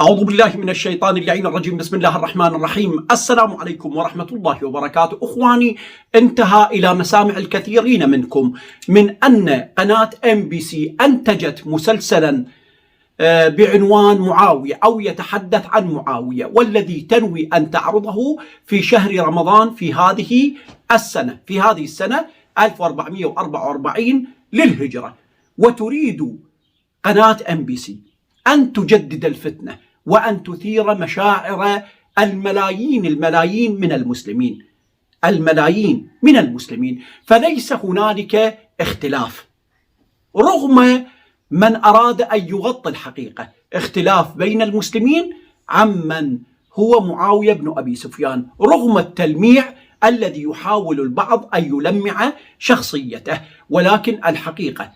أعوذ بالله من الشيطان اللعين الرجيم. بسم الله الرحمن الرحيم. السلام عليكم ورحمة الله وبركاته. أخواني، انتهى إلى مسامع الكثيرين منكم من أن قناة MBC أنتجت مسلسلا بعنوان معاوية أو يتحدث عن معاوية، والذي تنوي أن تعرضه في شهر رمضان في هذه السنة 1444 للهجرة. وتريد قناة MBC أن تجدد الفتنة وأن تثير مشاعر الملايين من المسلمين، فليس هنالك اختلاف، رغم من أراد أن يغطي الحقيقة، اختلاف بين المسلمين عمن هو معاوية بن أبي سفيان، رغم التلميع الذي يحاول البعض أن يلمع شخصيته. ولكن الحقيقة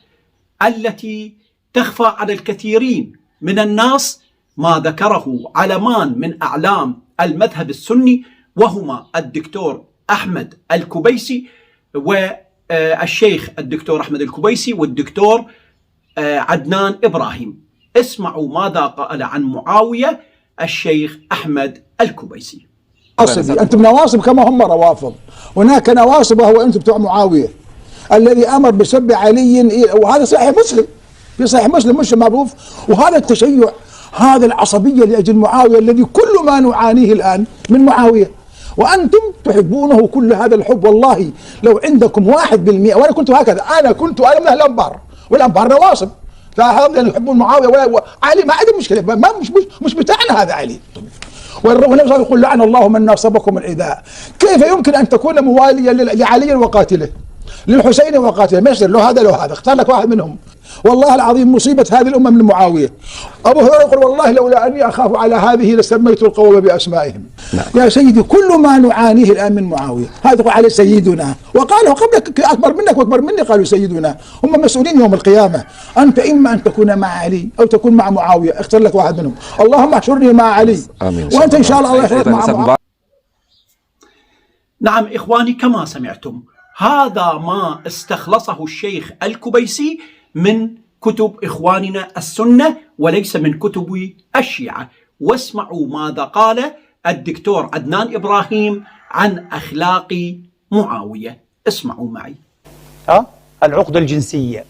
التي تخفى على الكثيرين من الناس ما ذكره علمان من أعلام المذهب السني، وهما الدكتور أحمد الكبيسي والشيخ الدكتور أحمد الكبيسي والدكتور عدنان إبراهيم. اسمعوا ماذا قال عن معاوية الشيخ أحمد الكبيسي. أنتم نواصب كما هم روافض، هناك نواصب وهو أنتم بتوع معاوية الذي أمر بسب علي، وهذا صحيح مسلم، في صحيح مسلم مش معروف. وهذا التشيع، هذا العصبية لأجل معاوية الذي كل ما نعانيه الآن من معاوية، وأنتم تحبونه كل هذا الحب. والله لو عندكم 1%، وأنا كنت هكذا، أنا من أهل الأنبار، والأنبار نواصب لا يحبون معاوية ولا علي، ما عندهم مشكلة، ما مش بتاعنا هذا علي. والنبي يقول لعن الله من ناصبكم العداء. كيف يمكن أن تكون مواليا لعلي وقاتله، للحسين وقاتله؟ ما يصير، له هذا اختار لك واحد منهم. والله العظيم مصيبة هذه الأمة من معاوية. أبو هريرة يقول والله لولا أني أخاف على هذه لسميت القوم بأسمائهم. يا سيدي، كل ما نعانيه الآن من معاوية، هذا يقول عليه سيدنا، وقاله قبلك أكبر منك وأكبر مني قالوا سيدنا، هم مسؤولين يوم القيامة. أنت إما أن تكون مع علي أو تكون مع معاوية، اختر لك واحد منهم. اللهم احشرني مع علي، وأنت إن شاء الله يحشرك مع معاوية. نعم إخواني، كما سمعتم هذا ما استخلصه الشيخ الكبيسي من كتب إخواننا السنة وليس من كتب الشيعة. واسمعوا ماذا قال الدكتور عدنان إبراهيم عن أخلاق معاوية. اسمعوا معي. العقدة الجنسية،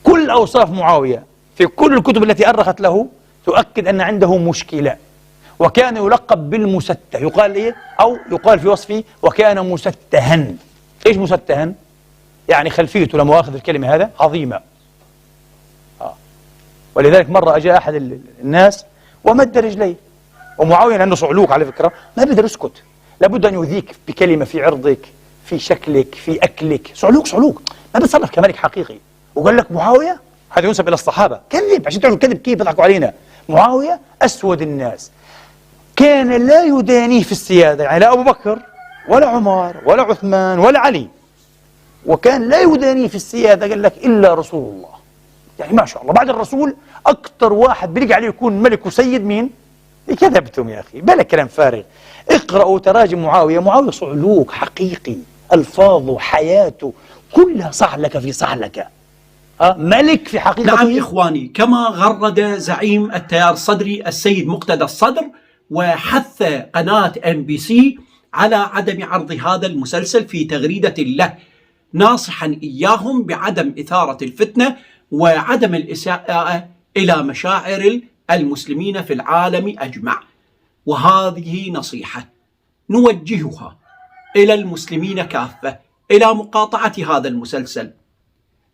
كل أوصاف معاوية في كل الكتب التي أرخت له تؤكد أن عنده مشكلة. وكان يلقب بالمسته، يقال إيه؟ أو يقال في وصفه وكان مستها. إيش مستها؟ يعني خلفيته، لا مؤاخذ الكلمة هذا، عظيمة. ولذلك مرة أجاء أحد الناس ومد رجليه، ومعاوية لأنه صعلوك على فكرة ما بيقدر يسكت، لابد أن يؤذيك بكلمة في عرضك، في شكلك، في أكلك. صعلوك ما بيتصرف كملك حقيقي. وقال لك معاوية، هذا ينسب إلى الصحابة، كذب عشان تعلموا كذب كيف يضحكوا علينا. معاوية أسود الناس، كان لا يدانيه في السيادة، يعني لا أبو بكر ولا عمر ولا عثمان ولا علي، وكان لا يدانيه في السيادة قال لك إلا رسول الله. يعني ما شاء الله، بعد الرسول أكثر واحد بيليق عليه يكون ملك وسيد مين؟ كذبتم يا أخي، بلا كلام فارغ. اقرأوا تراجم معاوية صعلوك حقيقي، ألفاظه، حياته كلها صعلكة في صعلكة، ملك في حقيقة. نعم إخواني، كما غرد زعيم التيار الصدري السيد مقتدى الصدر وحث قناة MBC على عدم عرض هذا المسلسل في تغريدة له، ناصحا إياهم بعدم إثارة الفتنة وعدم الإساءة إلى مشاعر المسلمين في العالم أجمع. وهذه نصيحة نوجهها إلى المسلمين كافة إلى مقاطعة هذا المسلسل،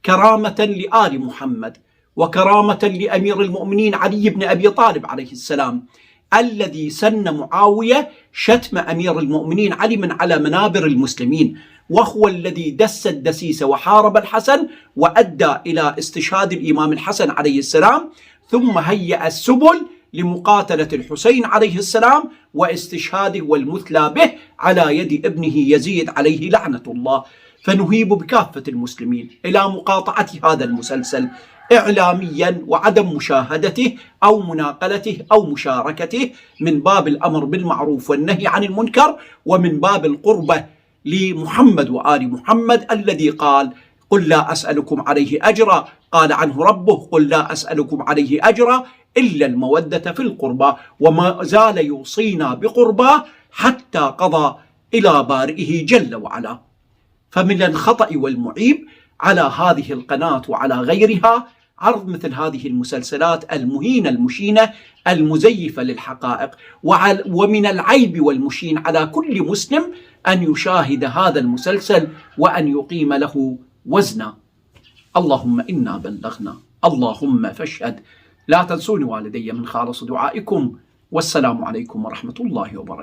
كرامة لآل محمد وكرامة لأمير المؤمنين علي بن أبي طالب عليه السلام، الذي سن معاوية شتم أمير المؤمنين علي من على منابر المسلمين، وهو الذي دس الدسيس وحارب الحسن وأدى إلى استشهاد الإمام الحسن عليه السلام، ثم هيأ السبل لمقاتلة الحسين عليه السلام واستشهاده والمثلى به على يد ابنه يزيد عليه لعنة الله. فنهيب بكافة المسلمين إلى مقاطعة هذا المسلسل إعلاميا وعدم مشاهدته أو مناقلته أو مشاركته، من باب الأمر بالمعروف والنهي عن المنكر، ومن باب القربة لمحمد وآل محمد الذي قال قل لا أسألكم عليه أجرا، قال عنه ربه قل لا أسألكم عليه أجرا إلا المودة في القربى، وما زال يوصينا بقرباه حتى قضى إلى بارئه جل وعلا. فمن الخطأ والمعيب على هذه القناة وعلى غيرها عرض مثل هذه المسلسلات المهينة المشينة المزيفة للحقائق، ومن العيب والمشين على كل مسلم أن يشاهد هذا المسلسل وأن يقيم له وزنا. اللهم إنا بلغنا، اللهم فاشهد. لا تنسوني والدي من خالص دعائكم، والسلام عليكم ورحمة الله وبركاته.